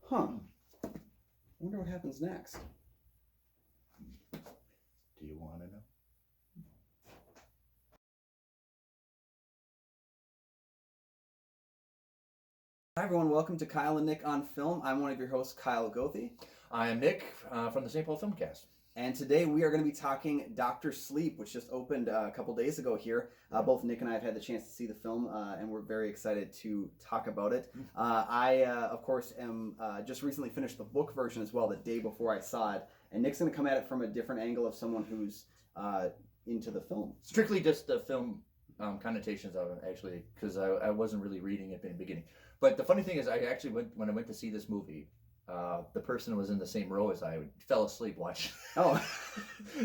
Huh. Wonder what happens next. Do you want to know? Hi everyone, welcome to Kyle and Nick on Film. I'm one of your hosts, Kyle Goethe. I am Nick from the St. Paul Filmcast. And today we are going to be talking Dr. Sleep, which just opened a couple days ago here. Both Nick and I have had the chance to see the film, and we're very excited to talk about it. I, of course, am just recently finished the book version as well, the day before I saw it. And Nick's going to come at it from a different angle of someone who's into the film. Strictly just the film connotations of it, actually, because I wasn't really reading it in the beginning. But the funny thing is, I actually when I went to see this movie, the person who was in the same row as I fell asleep watching. Oh.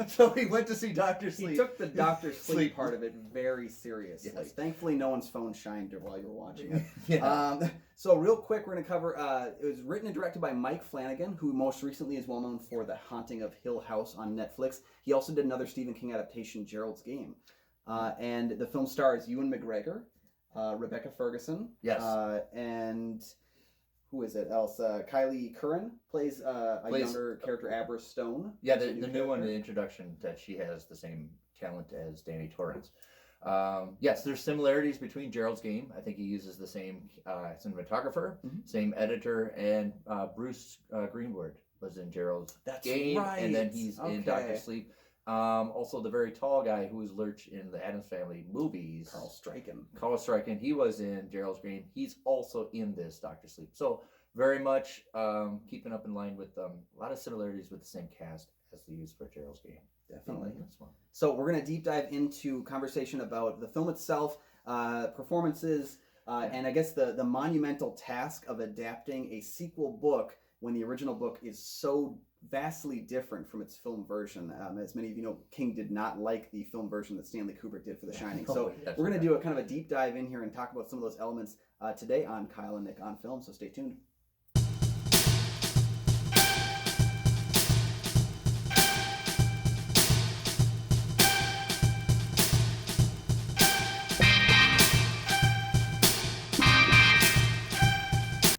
So he went to see Dr. Sleep. He took the Dr. Sleep part of it very seriously. Yes. Thankfully, no one's phone shined while you were watching it. Yeah. So real quick, we're going to cover, it was written and directed by Mike Flanagan, who most recently is well known for The Haunting of Hill House on Netflix. He also did another Stephen King adaptation, Gerald's Game. And the film stars Ewan McGregor, Rebecca Ferguson, Yes. and who is it else? Kylie Curran plays a younger character, Abra Stone. Yeah, the new one, the introduction, that she has the same talent as Danny Torrance. Yes, there's similarities between Gerald's Game. I think he uses the same cinematographer, same editor, and Bruce Greenwood was in Gerald's Game, right. And then he's in Dr. Sleep. Also, the very tall guy who was Lurch in the Addams Family movies, Carl Stryken, he was in Gerald's Game. He's also in this Dr. Sleep. So very much keeping up in line with a lot of similarities with the same cast as they used for Gerald's Game. Definitely. So we're going to deep dive into conversation about the film itself, performances, and I guess the monumental task of adapting a sequel book when the original book is so vastly different from its film version. As many of you know, King did not like the film version that Stanley Kubrick did for The Shining. So we're going to do a kind of a deep dive in here and talk about some of those elements today on Kyle and Nick on Film, so stay tuned.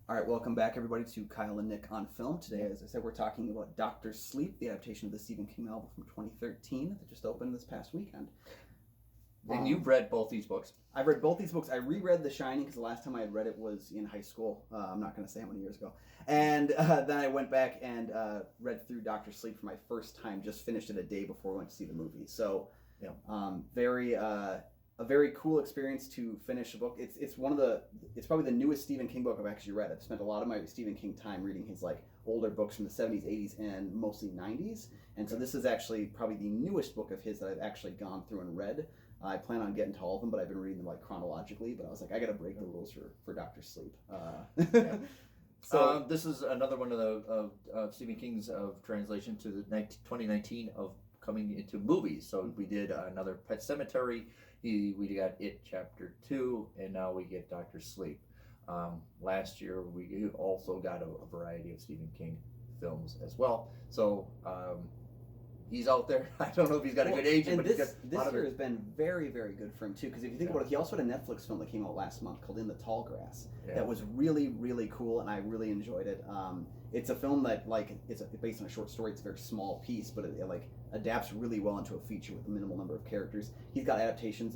All right, welcome back, everybody, to Kyle and Nick on Film. Today, as I said, we're talking about Dr. Sleep, the adaptation of the Stephen King novel from 2013 that just opened this past weekend. And you've read both these books? I've read both these books. I reread The Shining because the last time I had read it was in high school. I'm not going to say how many years ago. And then I went back and read through Dr. Sleep for my first time, just finished it a day before I went to see the movie. So, a very cool experience to finish a book. It's probably the newest Stephen King book I've actually read. I've spent a lot of my Stephen King time reading his older books from the 70s, 80s, and mostly 90s. And so this is actually probably the newest book of his that I've actually gone through and read. I plan on getting to all of them, but I've been reading them chronologically. But I was like, I got to break the rules for Dr. Sleep. So this is another one of the Stephen King's translation to the 2019 of coming into movies. So we did another Pet Sematary. We got It Chapter 2, and now we get Dr. Sleep. Last year we also got a variety of Stephen King films as well. So he's out there. I don't know if he's got a good agent, but this year has been very, very good for him too. Because if you think about it, he also had a Netflix film that came out last month called In the Tall Grass. That was really, really cool, and I really enjoyed it. It's a film that it's based on a short story. It's a very small piece, but it adapts really well into a feature with a minimal number of characters. He's got adaptations.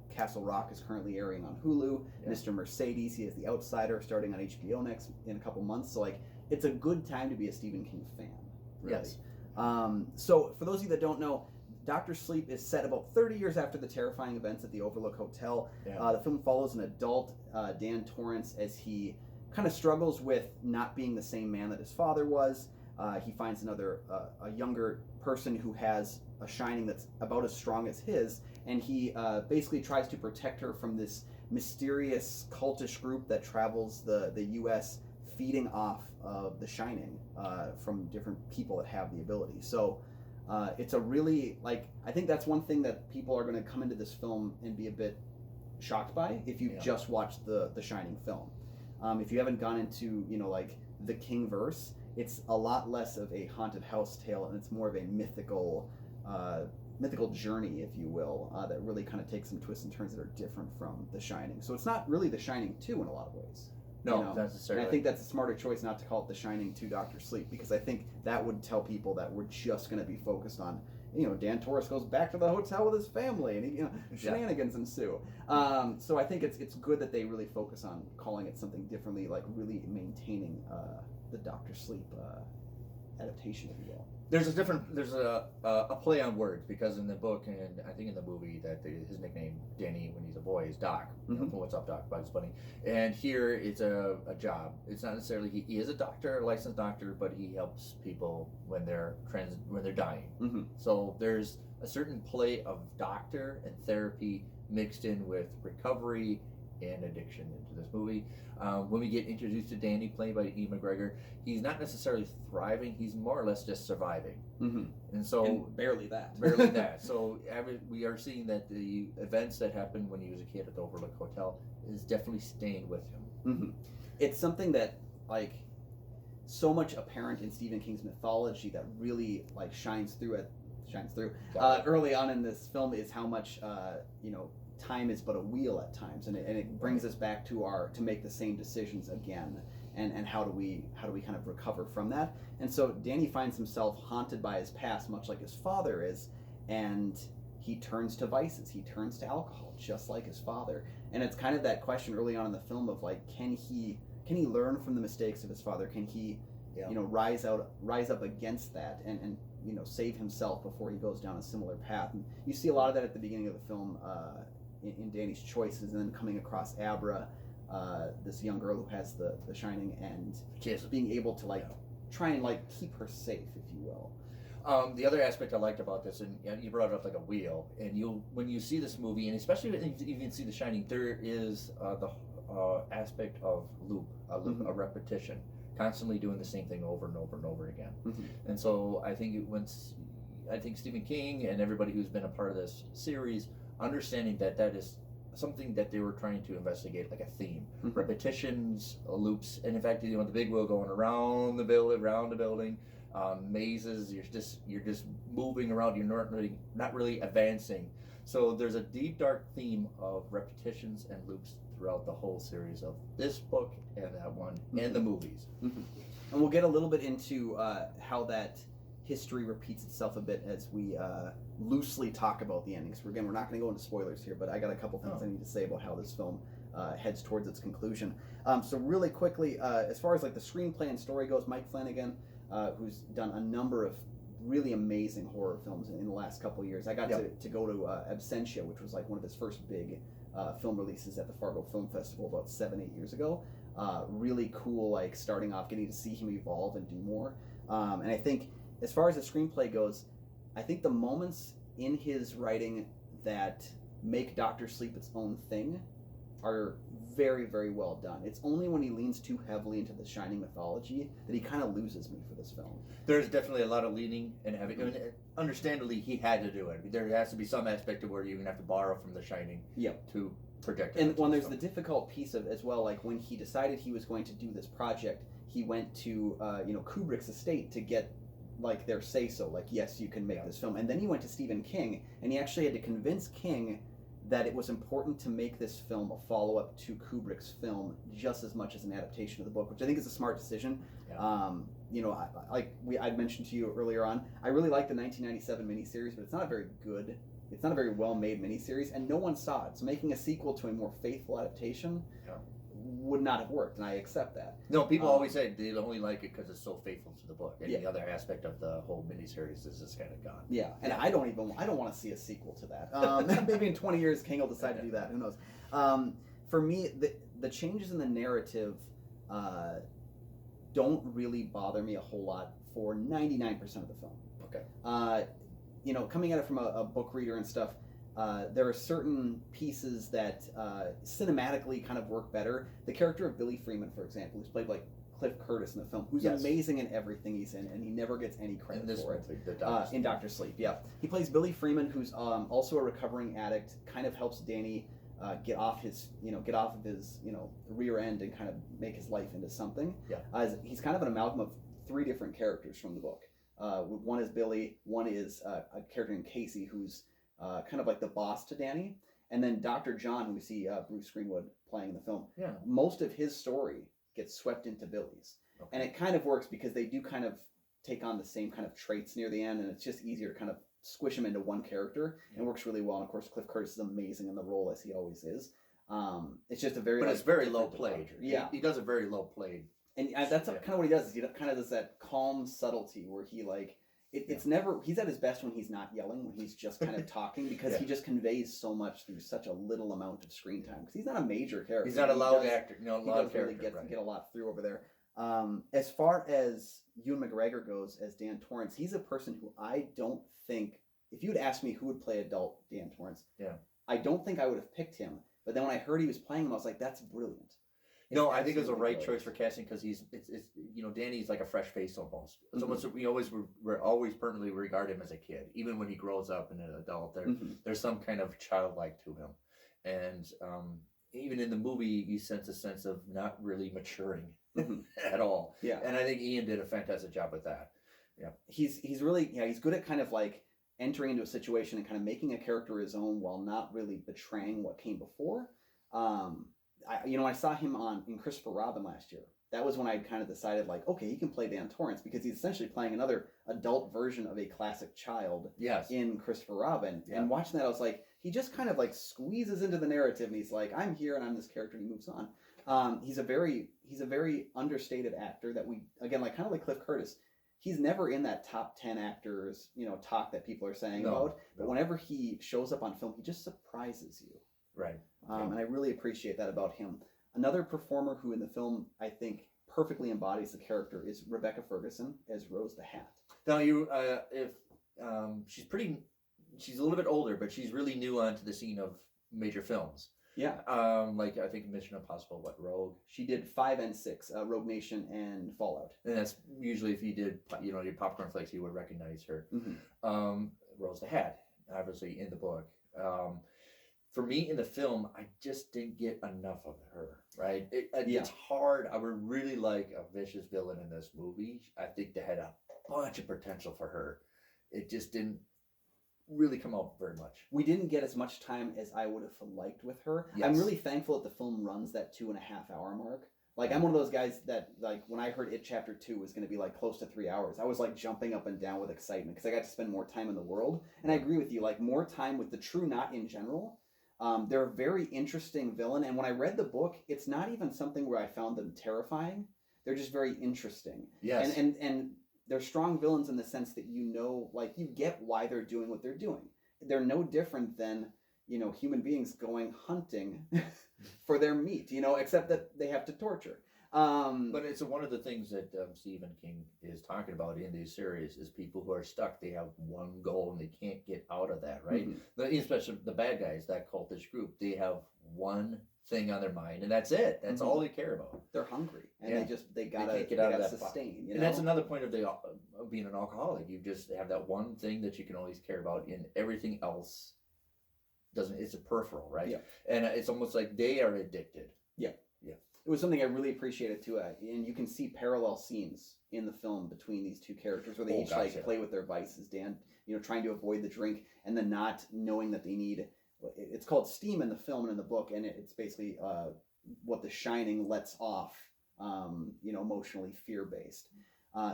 Castle Rock is currently airing on Hulu. Mr. Mercedes. He has The Outsider starting on HBO next in a couple months. So it's a good time to be a Stephen King fan. Really. Yes. So for those of you that don't know, Dr. Sleep is set about 30 years after the terrifying events at the Overlook Hotel. The film follows an adult Dan Torrance as he kind of struggles with not being the same man that his father was. He finds a younger person who has a shining that's about as strong as his, and he basically tries to protect her from this mysterious cultish group that travels the U.S. feeding off of the Shining from different people that have the ability. So it's a really, I think that's one thing that people are going to come into this film and be a bit shocked by if you just watched the Shining film. If you haven't gone into, the King verse, it's a lot less of a haunted house tale, and it's more of a mythical journey, if you will, that really kind of takes some twists and turns that are different from The Shining. So it's not really The Shining 2 in a lot of ways. No, you know? not necessarily. And I think that's a smarter choice not to call it The Shining 2 Doctor Sleep, because I think that would tell people that we're just going to be focused on, Dan Torres goes back to the hotel with his family, and shenanigans ensue. So I think it's good that they really focus on calling it something differently, like really maintaining the Doctor Sleep adaptation, if you will. There's a play on words, because in the book and I think in the movie that his nickname Danny when he's a boy is Doc. What's up, Doc? Bugs Bunny. And here it's a job. It's not necessarily he is a doctor, a licensed doctor, but he helps people when they're dying. So there's a certain play of doctor and therapy mixed in with recovery and addiction into this movie. When we get introduced to Danny, played by Ian McGregor, he's not necessarily thriving, he's more or less just surviving. And so and barely that. Barely that. So we are seeing that the events that happened when he was a kid at the Overlook Hotel is definitely staying with him. It's something that, like, so much apparent in Stephen King's mythology that really, like, shines through early on in this film, is how much time is but a wheel at times, and it brings us back to make the same decisions again, and how do we kind of recover from that. And so Danny finds himself haunted by his past, much like his father is, and he turns to vices, he turns to alcohol, just like his father. And it's kind of that question early on in the film of, like, can he learn from the mistakes of his father? Can he rise up against that and save himself before he goes down a similar path? And you see a lot of that at the beginning of the film, in Danny's choices, and then coming across Abra, this young girl who has the Shining, and just being able to try and keep her safe, if you will. The other aspect I liked about this, and you brought it up like a wheel, and when you see this movie, and especially when you even see The Shining, there is the aspect of loop, a repetition, constantly doing the same thing over and over and over again. And so I think Stephen King and everybody who's been a part of this series, understanding that is something that they were trying to investigate, like a theme, repetitions, loops, and in fact, the big wheel going around the building, mazes. You're just moving around. You're not really advancing. So there's a deep, dark theme of repetitions and loops throughout the whole series of this book and that one and the movies. And we'll get a little bit into how that history repeats itself a bit as we loosely talk about the endings. We're not going to go into spoilers here, but I got a couple things I need to say about how this film heads towards its conclusion. So really quickly, as far as the screenplay and story goes, Mike Flanagan, who's done a number of really amazing horror films in the last couple of years. I got to go to Absentia, which was one of his first big film releases at the Fargo Film Festival about 7-8 years ago. Really cool, starting off, getting to see him evolve and do more. And I think, as far as the screenplay goes, I think the moments in his writing that make Doctor Sleep its own thing are very, very well done. It's only when he leans too heavily into the Shining mythology that he kind of loses me for this film. There's definitely a lot of leaning and having. I mean, understandably, he had to do it. There has to be some aspect of where you're gonna have to borrow from the Shining to project it. And when there's the difficult piece of as well, when he decided he was going to do this project, he went to Kubrick's estate to get their say-so, yes, you can make this film. And then he went to Stephen King, and he actually had to convince King that it was important to make this film a follow-up to Kubrick's film just as much as an adaptation of the book, which I think is a smart decision. I'd mentioned to you earlier on, I really like the 1997 miniseries, but it's not a very well-made miniseries, and no one saw it. So making a sequel to a more faithful adaptation would not have worked, and I accept that. No, people always say they only like it because it's so faithful to the book, and the other aspect of the whole miniseries is just kind of gone. Yeah, and I don't want to see a sequel to that. Maybe in 20 years, King will decide to do that. Who knows? For me, the changes in the narrative don't really bother me a whole lot for 99% of the film. Okay. Coming at it from a book reader and stuff, there are certain pieces that cinematically kind of work better. The character of Billy Freeman, for example, who's played by Cliff Curtis in the film, who's amazing in everything he's in, and he never gets any credit for it. In Doctor Sleep, he plays Billy Freeman, who's also a recovering addict. Kind of helps Danny get off of his rear end and kind of make his life into something. He's kind of an amalgam of 3 different characters from the book. One is Billy, one is a character named Casey, who's kind of like the boss to Danny, And then Dr. John, who we see Bruce Greenwood playing in the film, Yeah. most of his story gets swept into Billy's. Okay. And it kind of works because they do kind of take on the same kind of traits near the end, and it's just easier to kind of squish them into one character, and works really well. And of course, Cliff Curtis is amazing in the role, as he always is. It's just a very, but it's very low played. Yeah, he does a very low played, and that's kind of what he does. Is he kind of does that calm subtlety where he like it's never, he's at his best when he's not yelling, when he's just kind of talking, because he just conveys so much through such a little amount of screen time. Because he's not a major character. He's not a loud actor. No, he does really get a lot through over there. As far as Ewan McGregor goes as Dan Torrance, he's a person who I don't think, if you'd asked me who would play adult Dan Torrance, I don't think I would have picked him. But then when I heard he was playing him, I was like, that's brilliant. No, I think it was a right choice for casting, because it's Danny's like a fresh face almost. It's almost, we always permanently regard him as a kid, even when he grows up and an adult. There's some kind of childlike to him, and even in the movie, you sense a sense of not really maturing at all. Yeah, and I think Ian did a fantastic job with that. Yeah, he's really he's good at kind of like entering into a situation and kind of making a character his own while not really betraying what came before. I saw him in Christopher Robin last year. That was when I kind of decided, like, okay, he can play Dan Torrance, because he's essentially playing another adult version of a classic child in Christopher Robin. Yeah. And watching that, I was like, he just kind of like squeezes into the narrative, and he's like, I'm here and I'm this character, and he moves on. He's a very understated actor that we, again, like kind of like Cliff Curtis, he's never in that top 10 actors, talk that people are saying about. But whenever he shows up on film, he just surprises you. Right. And I really appreciate that about him. Another performer who in the film I think perfectly embodies the character is Rebecca Ferguson as Rose the Hat. Now she's a little bit older, but she's really new onto the scene of major films. Yeah. Like I think Mission Impossible, Rogue? She did 5 and 6, Rogue Nation and Fallout. And that's usually, if you did, your popcorn flicks, you would recognize her. Mm-hmm. Rose the Hat, obviously in the book. For me in the film, I just didn't get enough of her, right? It's hard. I would really like a vicious villain in this movie. I think they had a bunch of potential for her. It just didn't really come out very much. We didn't get as much time as I would have liked with her. Yes. I'm really thankful that the film runs that 2.5 hour mark. Like, I'm one of those guys that, like, when I heard It Chapter 2 was going to be, like, close to 3 hours, I was, like, jumping up and down with excitement because I got to spend more time in the world. And I agree with you, like, more time with the True Knot in general. They're a very interesting villain, and when I read the book, it's not even something where I found them terrifying. They're just very interesting. Yes. And they're strong villains in the sense that like, you get why they're doing what they're doing. They're no different than, human beings going hunting for their meat, except that they have to torture. But it's one of the things that Stephen King is talking about in these series is people who are stuck. They have one goal and they can't get out of that, right? Mm-hmm. Especially the bad guys, that cultish group, they have one thing on their mind, and that's it. That's all they care about. They're hungry, and they gotta sustain. And that's another point of being an alcoholic. You just have that one thing that you can always care about, and everything else doesn't. It's a peripheral, right? Yeah. And it's almost like they are addicted. Yeah. Yeah. It was something I really appreciated too, and you can see parallel scenes in the film between these two characters where they play with their vices. Dan, trying to avoid the drink, and then not knowing that they need. It's called steam in the film and in the book, and it's basically what The Shining lets off. Emotionally fear-based.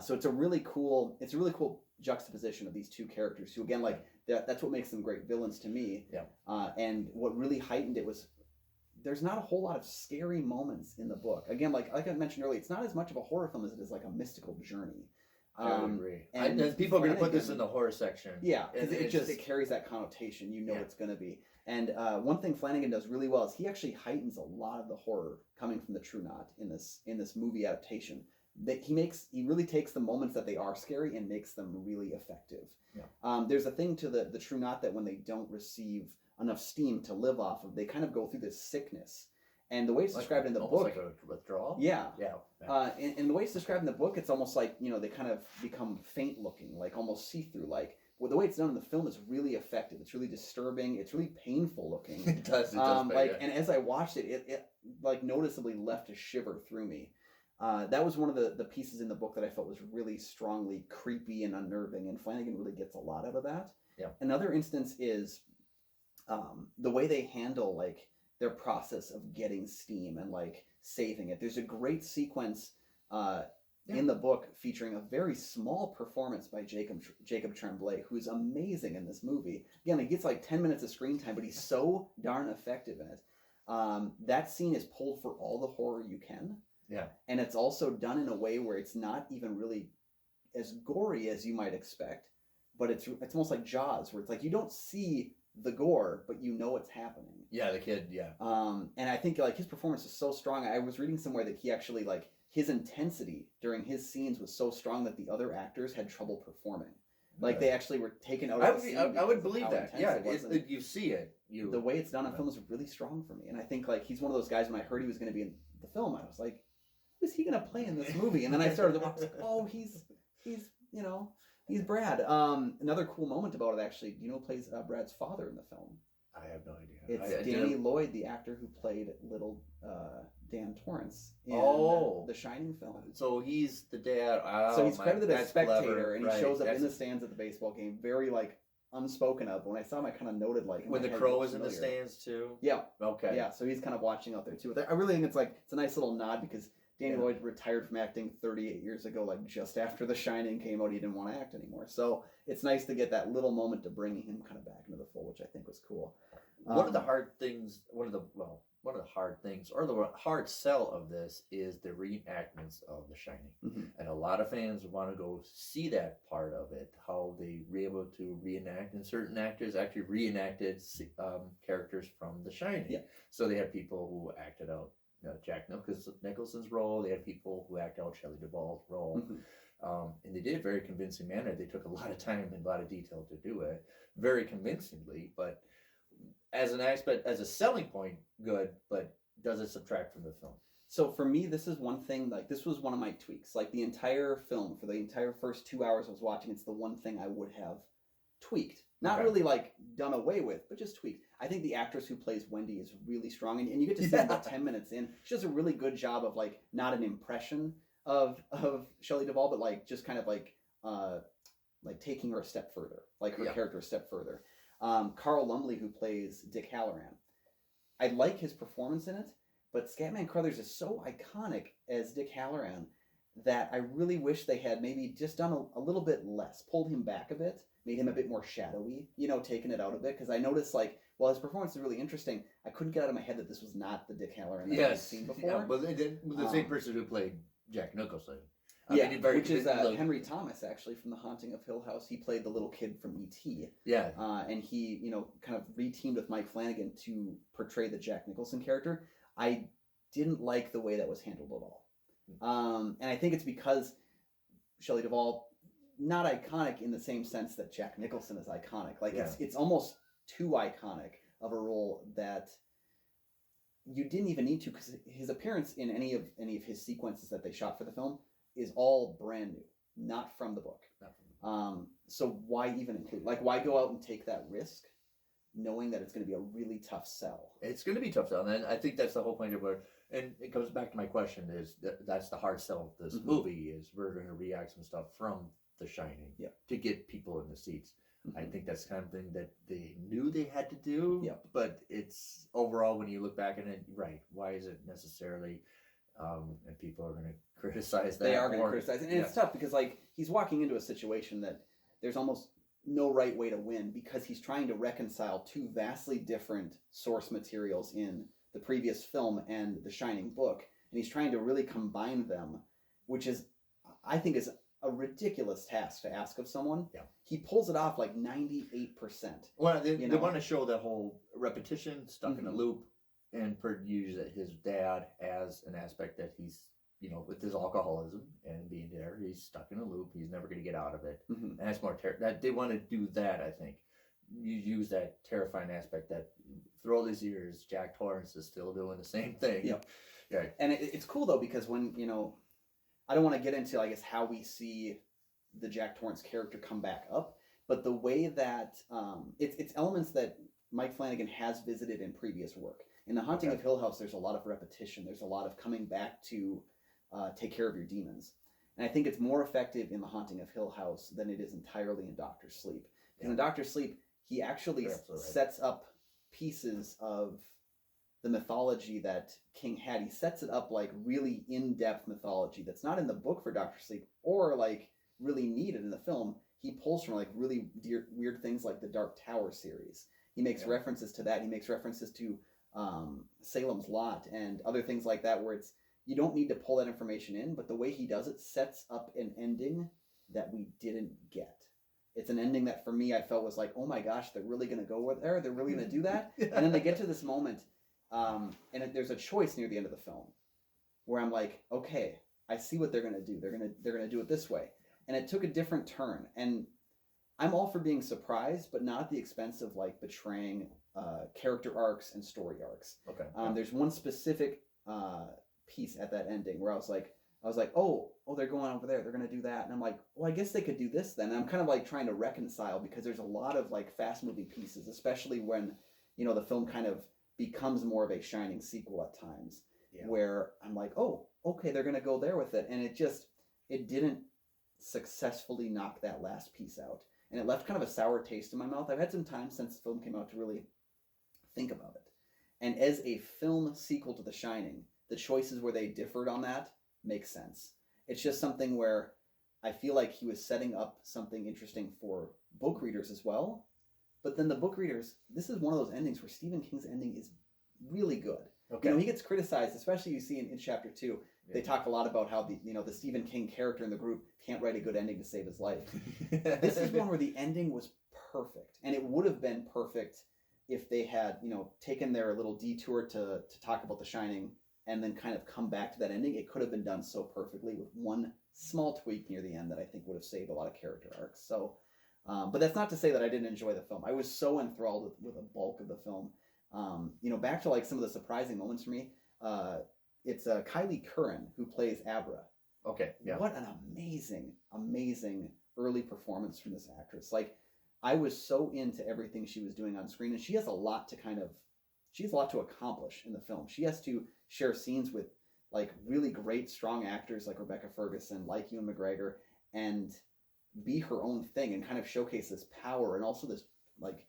So it's a really cool juxtaposition of these two characters who, again, like that's what makes them great villains to me. Yeah. And what really heightened it was. There's not a whole lot of scary moments in the book. Again, like I mentioned earlier, it's not as much of a horror film as it is like a mystical journey. I would agree. And people are going to put this in the horror section. Yeah, because it carries that connotation. It's going to be. And one thing Flanagan does really well is he actually heightens a lot of the horror coming from the True Knot in this movie adaptation. That he really takes the moments that they are scary and makes them really effective. Yeah. There's a thing to the True Knot that when they don't receive enough steam to live off of, they kind of go through this sickness. And the way it's described in the book, like a withdrawal. Yeah. And the way it's described in the book, it's almost like they kind of become faint looking, like almost see through. Like the way it's done in the film is really effective. It's really disturbing. It's really painful looking. It does. And as I watched it like noticeably left a shiver through me. That was one of the pieces in the book that I felt was really strongly creepy and unnerving, and Flanagan really gets a lot out of that. Yeah. Another instance is the way they handle like their process of getting steam and like saving it. There's a great sequence in the book featuring a very small performance by Jacob Tremblay, who's amazing in this movie. Again, he gets like 10 minutes of screen time, but he's so darn effective in it. That scene is pulled for all the horror you can. Yeah. And it's also done in a way where it's not even really as gory as you might expect, but it's almost like Jaws, where it's like you don't see the gore, but you know it's happening. Yeah, the kid, yeah. And I think like his performance is so strong. I was reading somewhere that he actually like his intensity during his scenes was so strong that the other actors had trouble performing. Like they actually were taken out of the scene. I would believe that. Yeah, you see it. The way it's done on film is really strong for me. And I think like he's one of those guys, when I heard he was going to be in the film, I was like, who is he going to play in this movie? And then I started to watch, like, oh, he's Brad. Another cool moment about it, actually, do you know who plays Brad's father in the film? I have no idea. It's Danny Lloyd, the actor who played little Dan Torrance in the Shining film. So he's the dad. So he's credited as spectator, clever. and he shows up in the stands at the baseball game, very like unspoken of. But when I saw him, I kind of noted like when the crow was in the stands too. Yeah. Okay. Yeah. So he's kind of watching out there too. I really think it's a nice little nod, because Danny Lloyd retired from acting 38 years ago, like just after The Shining came out. He didn't want to act anymore. So it's nice to get that little moment to bring him kind of back into the fold, which I think was cool. One of the hard things, or the hard sell of this is the reenactments of The Shining. Mm-hmm. And a lot of fans want to go see that part of it, how they were able to reenact, and certain actors actually reenacted characters from The Shining. Yeah. So they had people who acted out Jack Nicholson's role. They had people who acted out Shelley Duvall's role. Mm-hmm. And they did it very convincing manner. They took a lot of time and a lot of detail to do it very convincingly, but as an aspect, as a selling point, good, but does it subtract from the film? So for me, this is one thing, like this was one of my tweaks. Like the entire film, for the entire first 2 hours I was watching, it's the one thing I would have tweaked. Not really like done away with, but just tweaked. I think the actress who plays Wendy is really strong, and you get to see about 10 minutes in. She does a really good job of like not an impression of Shelley Duvall, but like just kind of like taking her a step further, like her character a step further. Carl Lumbly, who plays Dick Halloran, I like his performance in it, but Scatman Crothers is so iconic as Dick Halloran that I really wish they had maybe just done a little bit less, pulled him back a bit, made him a bit more shadowy, taken it out a bit, because I noticed like, while his performance is really interesting, I couldn't get out of my head that this was not the Dick Halloran that I've seen before. Yeah, but the same person who played Jack Nicholson. Which is Henry Thomas, actually, from The Haunting of Hill House. He played the little kid from E.T. Yeah. And he, kind of reteamed with Mike Flanagan to portray the Jack Nicholson character. I didn't like the way that was handled at all. And I think it's because Shelley Duvall, not iconic in the same sense that Jack Nicholson is iconic. Like, it's almost too iconic of a role that you didn't even need to, because his appearance in any of his sequences that they shot for the film is all brand new, not from the book. So why even include? Like, why go out and take that risk, knowing that it's going to be a really tough sell? It's going to be tough sell, and I think that's the whole point of it. And it goes back to my question: that's the hard sell of this movie, is we're going to react some stuff from The Shining to get people in the seats. I think that's kind of thing that they knew they had to do, but it's overall, when you look back at it, right? Why is it necessarily? And people are going to criticize that. They are going to criticize it. And it's tough because, like, he's walking into a situation that there's almost no right way to win, because he's trying to reconcile two vastly different source materials in the previous film and the Shining book. And he's trying to really combine them, which is, I think, is a ridiculous task to ask of someone. Yeah. He pulls it off like 98%. Well, they want to show that whole repetition, stuck in a loop, and use his dad as an aspect that he's, with his alcoholism and being there, he's stuck in a loop. He's never going to get out of it. And that's more that they want to do that. I think you use that terrifying aspect that through all these years, Jack Torrance is still doing the same thing. Yep. Yeah. And it's cool though, because when I don't want to get into, I guess, how we see the Jack Torrance character come back up, but the way that it's elements that Mike Flanagan has visited in previous work. In The Haunting of Hill House, there's a lot of repetition. There's a lot of coming back to take care of your demons. And I think it's more effective in The Haunting of Hill House than it is entirely in Doctor Sleep. Because in Doctor Sleep, he actually sets up pieces of the mythology that King had. He sets it up like really in-depth mythology that's not in the book for Doctor Sleep or like really needed in the film. He pulls from like really weird things like the Dark Tower series. He makes references to that. He makes references to Salem's Lot and other things like that, where it's, you don't need to pull that information in, but the way he does it sets up an ending that we didn't get. It's an ending that for me I felt was like, oh my gosh, they're really going to go there. They're really going to do that. And then they get to this moment, and there's a choice near the end of the film where I'm like, okay, I see what they're going to do. They're going to do it this way. And it took a different turn. And I'm all for being surprised, but not at the expense of like betraying character arcs and story arcs. Okay. There's one specific piece at that ending where I was like, oh, they're going over there. They're going to do that. And I'm like, well, I guess they could do this then. And I'm kind of like trying to reconcile, because there's a lot of like fast moving pieces, especially when, the film kind of becomes more of a Shining sequel at times, where I'm like, oh, okay, they're going to go there with it. And it didn't successfully knock that last piece out. And it left kind of a sour taste in my mouth. I've had some time since the film came out to really think about it. And as a film sequel to The Shining, the choices where they differed on that makes sense. It's just something where I feel like he was setting up something interesting for book readers as well. But then the book readers, this is one of those endings where Stephen King's ending is really good. Okay. He gets criticized, especially you see in chapter 2. They talk a lot about how the Stephen King character in the group can't write a good ending to save his life. This is one where the ending was perfect, and it would have been perfect if they had taken their little detour to talk about The Shining and then kind of come back to that ending. It could have been done so perfectly with one small tweak near the end that I think would have saved a lot of character arcs. So, but that's not to say that I didn't enjoy the film. I was so enthralled with the bulk of the film. Back to like some of the surprising moments for me. It's Kylie Curran who plays Abra. Okay, yeah. What an amazing, amazing early performance from this actress. Like, I was so into everything she was doing on screen, and she has a lot to accomplish in the film. She has to share scenes with like really great, strong actors like Rebecca Ferguson, like Ewan McGregor, and be her own thing and kind of showcase this power and also this like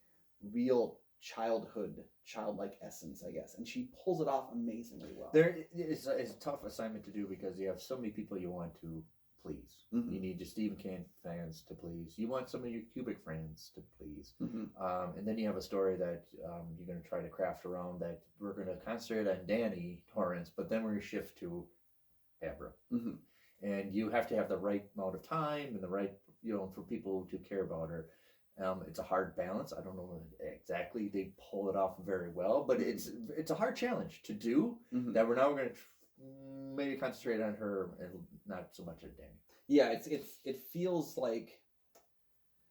real childlike essence, I guess. And she pulls it off amazingly well. It's a tough assignment to do because you have so many people you want to please. Mm-hmm. You need your Stephen King fans to please. You want some of your Kubrick fans to please. Mm-hmm. And then you have a story that you're going to try to craft around that we're going to concentrate on Danny Torrance, but then we're going to shift to Abra. Mm-hmm. And you have to have the right amount of time and the right, for people to care about her. It's a hard balance. I don't know exactly. They pull it off very well, but it's a hard challenge to do. Mm-hmm. That we're going to maybe concentrate on her and not so much on Danny. Yeah, it feels like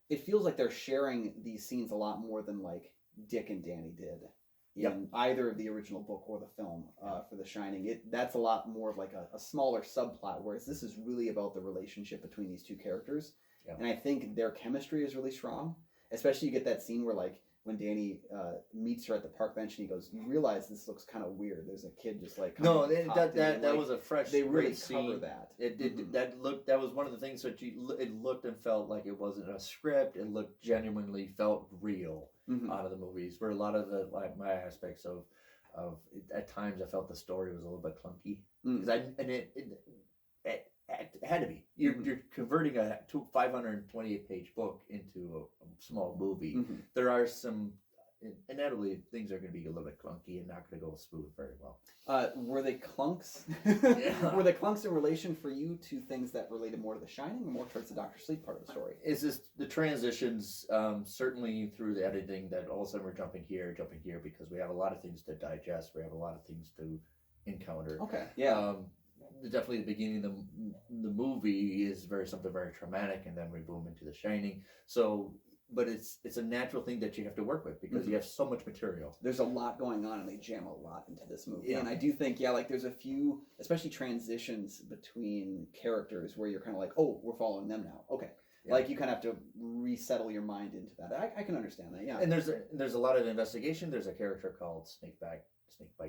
they're sharing these scenes a lot more than like Dick and Danny did in either of the original book or the film for The Shining. That's a lot more of like a smaller subplot, whereas this is really about the relationship between these two characters. Yeah. And I think their chemistry is really strong. Especially you get that scene where like when Danny meets her at the park bench and he goes, "You realize this looks kind of weird. There's a kid just like..." No, that was a fresh. They really great cover scene. That. That was one of the things that it looked and felt like it wasn't a script. It looked genuinely felt real out of the movies. Where a lot of the my aspects of at times I felt the story was a little bit clunky it had to be. You're converting a 528-page book into a small movie. Mm-hmm. There are some, inevitably, things are going to be a little bit clunky and not going to go smooth very well. Were they clunks? Yeah. Were they clunks in relation for you to things that related more to The Shining or more towards the Dr. Sleep part of the story? It's just the transitions, certainly through the editing, that all of a sudden we're jumping here, because we have a lot of things to digest. We have a lot of things to encounter. Okay, yeah. Definitely the beginning of the movie is something very traumatic, and then we boom into The Shining. So, but it's a natural thing that you have to work with because you have so much material. There's a lot going on, and they jam a lot into this movie. Yeah. And I do think, like there's a few, especially transitions between characters where you're kind of like, oh, we're following them now. Okay. Yeah. Like you kind of have to resettle your mind into that. I can understand that. Yeah. And there's a lot of investigation. There's a character called Snakebite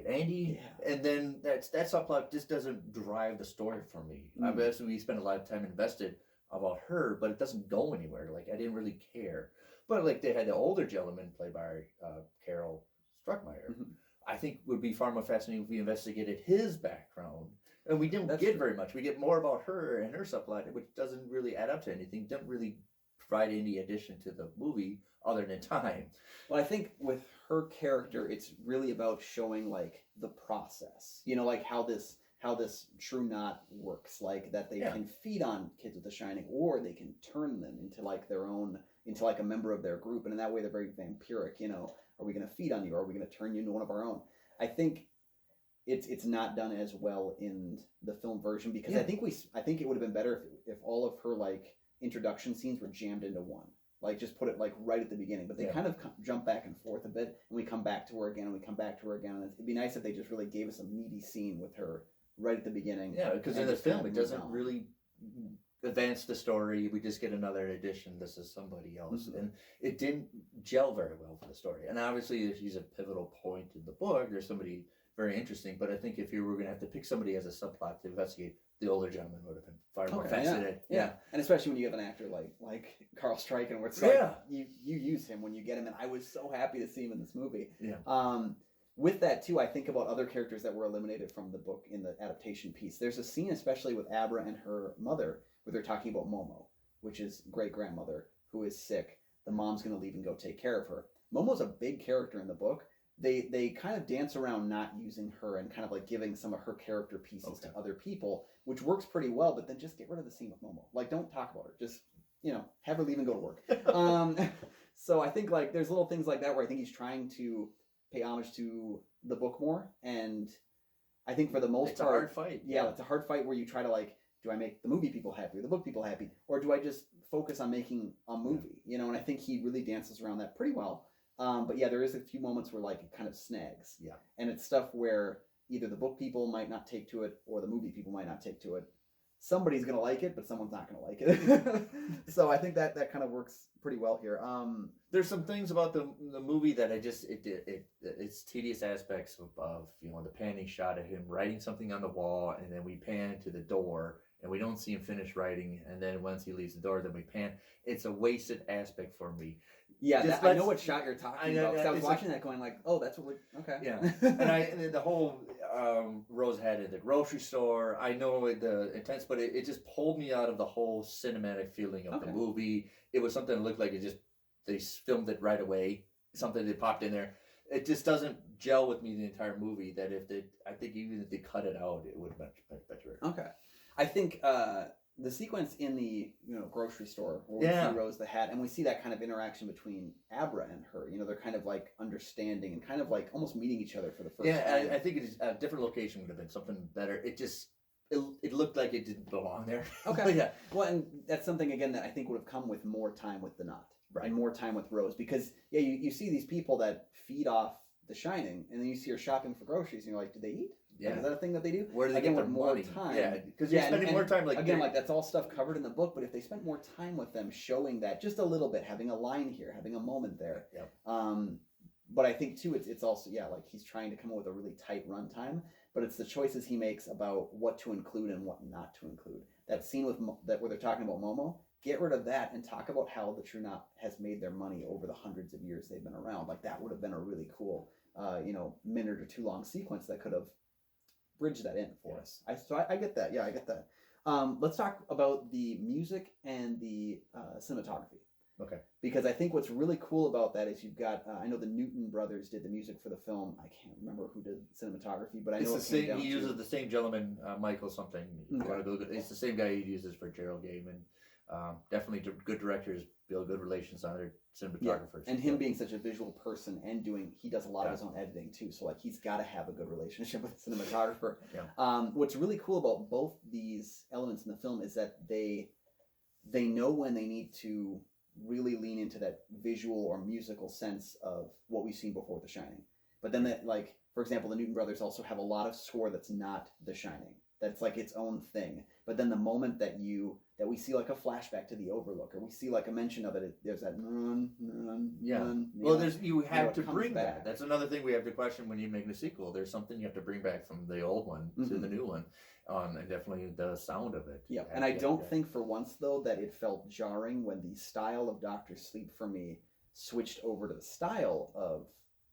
Andy, and then that subplot just doesn't drive the story for me. Obviously, we spent a lot of time invested about her, but it doesn't go anywhere. Like I didn't really care. But like they had the older gentleman played by Carol Struckmeyer. Mhm. I think would be far more fascinating if we investigated his background. And we didn't That's get true. very much. We get more about her and her subplot, which doesn't really add up to anything. Doesn't really provide any addition to the movie other than time. Well, I think with her character, it's really about showing like the process. You know, like how this true knot works. Like that they can feed on kids with the Shining, or they can turn them into like their own, into like a member of their group, and in that way they're very vampiric. You know, are we going to feed on you? Or are we going to turn you into one of our own? I think it's not done as well in the film version because I think it would have been better if all of her like introduction scenes were jammed into one. Like just put it like right at the beginning, but they kind of jump back and forth a bit, and we come back to her again, and we come back to her again. And it'd be nice if they just really gave us a meaty scene with her right at the beginning. Yeah, because in the film it doesn't really advance the story. We just get another edition. This is somebody else, and it didn't gel very well for the story. And obviously, she's a pivotal point in the book. There's somebody very interesting, but I think if you were going to have to pick somebody as a subplot to investigate, the older gentleman would have been far more fascinated. Yeah, and especially when you have an actor like Carl Stryken, where it's like you use him when you get him, and I was so happy to see him in this movie. Yeah. With that too, I think about other characters that were eliminated from the book in the adaptation piece. There's a scene, especially with Abra and her mother, where they're talking about Momo, which is great grandmother who is sick. The mom's going to leave and go take care of her. Momo's a big character in the book. They kind of dance around not using her and kind of like giving some of her character pieces to other people, which works pretty well, but then just get rid of the scene with Momo. Like, don't talk about her. Just, you know, have her leave and go to work. So I think like there's little things like that where I think he's trying to pay homage to the book more. And I think for the most part... It's a hard fight. Yeah, it's a hard fight where you try to like, do I make the movie people happy or the book people happy? Or do I just focus on making a movie? You know, and I think he really dances around that pretty well. But yeah, there is a few moments where like it kind of snags. Yeah. And it's stuff where either the book people might not take to it or the movie people might not take to it. Somebody's going to like it, but someone's not going to like it. So I think that kind of works pretty well here. There's some things about the movie that it's tedious aspects of you know, the panning shot of him writing something on the wall, and then we pan to the door and we don't see him finish writing, and then once he leaves the door, then we pan. It's a wasted aspect for me. Yeah, I know what shot you're talking about. I was watching that going like, oh, that's what we're... Okay. Yeah. And the whole Rose had at the grocery store, I know the intense, but it just pulled me out of the whole cinematic feeling of the movie. It was something that looked like they filmed it right away. Something that popped in there. It just doesn't gel with me the entire movie. That I think even if they cut it out, it would have been much better. Okay. I think the sequence in the grocery store where we see Rose the Hat, and we see that kind of interaction between Abra and her. You know, they're kind of like understanding and kind of like almost meeting each other for the first time. Yeah, I think it is a different location would have been something better. It looked like it didn't belong there. Okay. Yeah. Well, and that's something again that I think would have come with more time with the Knot, right? And more time with Rose, because you see these people that feed off The Shining, and then you see her shopping for groceries, and you're like, do they eat? Yeah, like, is that a thing that they do? Where do they get their more money? Time? Yeah, because you're spending more time. Like again, like that's all stuff covered in the book. But if they spent more time with them, showing that just a little bit, having a line here, having a moment there. Yep. But I think too, it's also like he's trying to come up with a really tight runtime. But it's the choices he makes about what to include and what not to include. That scene with where they're talking about Momo. Get rid of that and talk about how the True Knot has made their money over the hundreds of years they've been around. Like that would have been a really cool, minute or two long sequence that could have bridged that in for us. I get that. Yeah, I get that. Let's talk about the music and the cinematography. Okay. Because I think what's really cool about that is you've got, I know the Newton brothers did the music for the film. I can't remember who did cinematography, but I know it's the same. He uses the same gentleman, Michael something. Okay. It's the same guy he uses for Gerald Gaiman. Definitely good directors build good relations on their cinematographers. Yeah. And him being such a visual person and he does a lot of his own editing too. So like he's got to have a good relationship with the cinematographer. Yeah. What's really cool about both these elements in the film is that they know when they need to really lean into that visual or musical sense of what we've seen before The Shining. But then that, like, for example, the Newton brothers also have a lot of score that's not The Shining. That's like its own thing. But then the moment that we see like a flashback to the Overlook, or we see like a mention of it, there's that you have to bring that. That's another thing we have to question when you make the sequel. There's something you have to bring back from the old one to the new one, and definitely the sound of it. Yeah, and I don't think for once though that it felt jarring when the style of Dr. Sleep for me switched over to the style of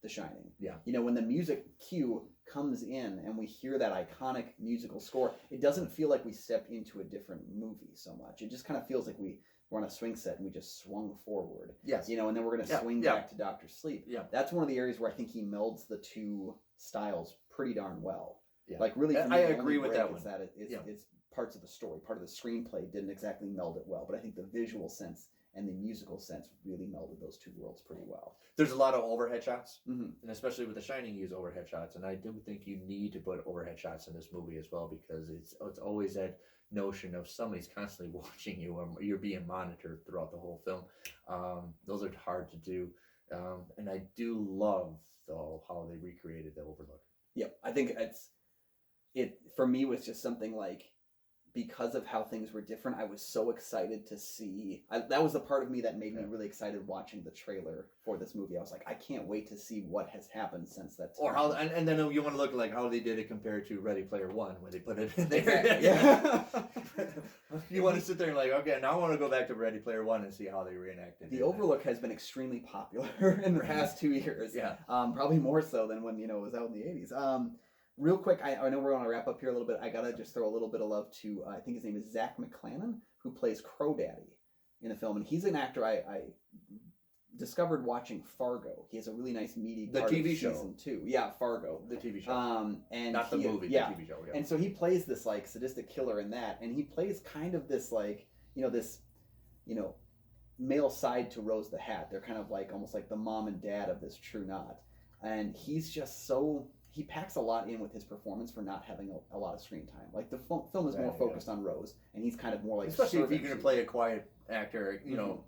The Shining. Yeah. You know, when the music cue comes in and we hear that iconic musical score, it doesn't feel like we stepped into a different movie so much. It just kind of feels like we're on a swing set and we just swung forward. Yes. You know, and then we're going to swing back to Dr. Sleep. Yeah. That's one of the areas where I think he melds the two styles pretty darn well. Yeah. Like really, for me, I agree with that one. It's parts of the story, part of the screenplay didn't exactly meld it well, but I think the visual sense and the musical sense really melded those two worlds pretty well. There's a lot of overhead shots, mm-hmm. and especially with The Shining, you use overhead shots, and I do think you need to put overhead shots in this movie as well, because it's always that notion of somebody's constantly watching you, or you're being monitored throughout the whole film. Those are hard to do, and I do love though how they recreated the Overlook. Yep, I think it for me was just something like, because of how things were different, I was so excited to see. That was the part of me that made me really excited watching the trailer for this movie. I was like, I can't wait to see what has happened since that time. Or how, and then you want to look like how they did it compared to Ready Player One, where they put it in there. Exactly. Yeah. You want to sit there and like, okay, now I want to go back to Ready Player One and see how they reenacted. The Overlook has been extremely popular in the past 2 years. Yeah. Probably more so than when, it was out in the 80s. Real quick, I know we're going to wrap up here a little bit. I got to just throw a little bit of love to, I think his name is Zach McClannon, who plays Crow Daddy in the film. And he's an actor I discovered watching Fargo. He has a really nice meaty part TV of show. Season 2. Yeah, Fargo. The TV show. And not the movie, yeah. the TV show. Yeah. And so he plays this, like, sadistic killer in that. And he plays kind of this, like, male side to Rose the Hat. They're kind of like, almost like the mom and dad of this true knot. And he's just so... He packs a lot in with his performance for not having a lot of screen time. Like, the film is more focused on Rose, and he's kind of more like... Especially if you're going to play a quiet actor,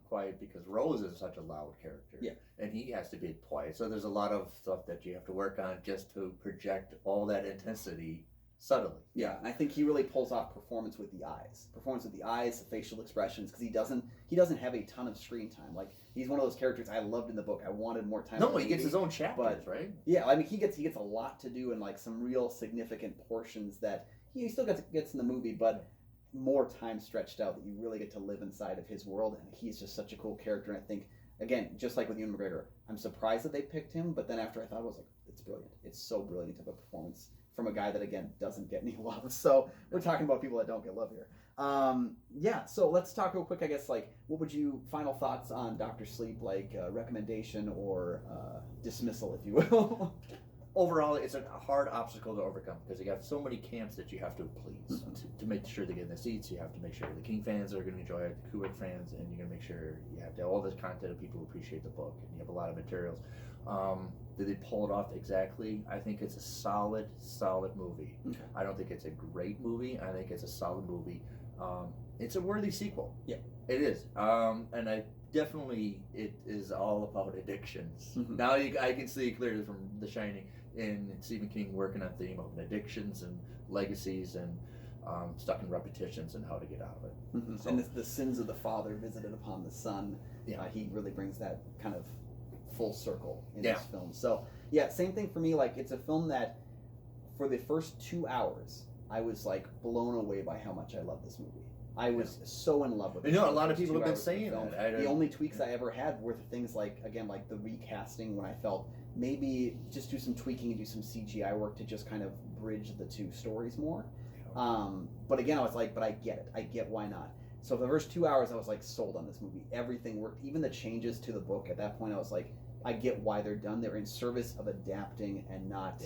quiet, because Rose is such a loud character. Yeah. And he has to be quiet. So there's a lot of stuff that you have to work on just to project all that intensity subtly. Yeah, and I think he really pulls off performance with the eyes. The facial expressions, because he doesn't have a ton of screen time. Like, he's one of those characters I loved in the book. I wanted more time. No, he gets his own chapters, right? Yeah, I mean, he gets a lot to do in, like, some real significant portions that he still gets in the movie, but more time stretched out that you really get to live inside of his world. And he's just such a cool character. And I think, again, just like with Ewan McGregor, I'm surprised that they picked him, but then after I thought, I was like, it's brilliant. It's so brilliant of a performance from a guy that, again, doesn't get any love. So we're talking about people that don't get love here. So let's talk real quick, I guess, like, final thoughts on Dr. Sleep, like recommendation or dismissal, if you will? Overall, it's a hard obstacle to overcome, because you got so many camps that you have to please. To make sure they get in the seats, you have to make sure the King fans are going to enjoy it, the Kubrick fans, and you're going to make sure you have to have all this content of people who appreciate the book, and you have a lot of materials. Did they pull it off exactly? I think it's a solid movie. Okay. I don't think it's a great movie. I think it's a solid movie. It's a worthy sequel. Yeah, it is. And it is all about addictions. Mm-hmm. Now I can see clearly from The Shining and Stephen King working on the theme of addictions and legacies and stuck in repetitions and how to get out of it. Mm-hmm. So, and the sins of the father visited upon the son. Yeah, he really brings that kind of full circle in this film. So yeah, same thing for me. Like, it's a film that for the first 2 hours I was like blown away by how much I love this movie. I was so in love with it. A lot of people have been saying that. The only tweaks I ever had were the things like, again, like the recasting, when I felt maybe just do some tweaking and do some CGI work to just kind of bridge the two stories more. But again, I was like, but I get it. I get why not. So for the first 2 hours, I was like sold on this movie. Everything worked. Even the changes to the book, at that point, I was like, I get why they're done. They're in service of adapting and not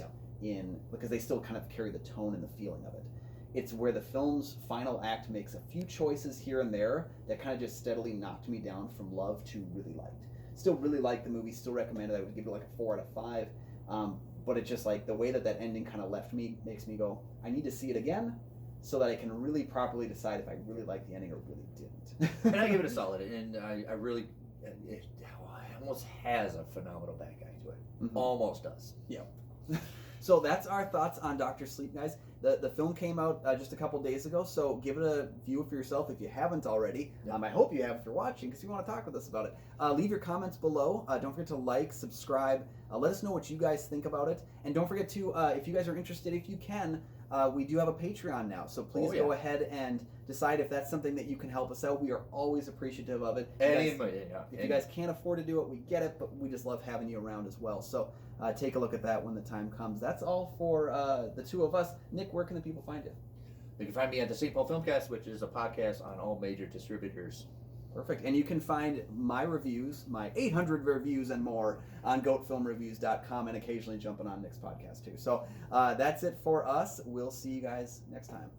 because they still kind of carry the tone and the feeling of it. It's where the film's final act makes a few choices here and there that kind of just steadily knocked me down from love to really liked. Still really liked the movie, still recommend it. I would give it like a 4 out of 5. But it's just like the way that ending kind of left me makes me go, I need to see it again so that I can really properly decide if I really liked the ending or really didn't. And I give it a solid, and I really, it almost has a phenomenal bad guy to it. Mm-hmm. Almost does. Yeah. So that's our thoughts on Dr. Sleep, guys. The film came out just a couple days ago, so give it a view for yourself if you haven't already. Yeah. I hope you have if you're watching, because you want to talk with us about it. Leave your comments below. Don't forget to like, subscribe. Let us know what you guys think about it. And don't forget to, if you guys are interested, if you can, we do have a Patreon now, so please go ahead and decide if that's something that you can help us out. We are always appreciative of it. If you guys can't afford to do it, we get it, but we just love having you around as well. So take a look at that when the time comes. That's all for the two of us. Nick, where can the people find you? You can find me at the St. Paul Filmcast, which is a podcast on all major distributors. Perfect. And you can find my reviews, my 800 reviews and more, on goatfilmreviews.com, and occasionally jumping on Nick's podcast too. So that's it for us. We'll see you guys next time.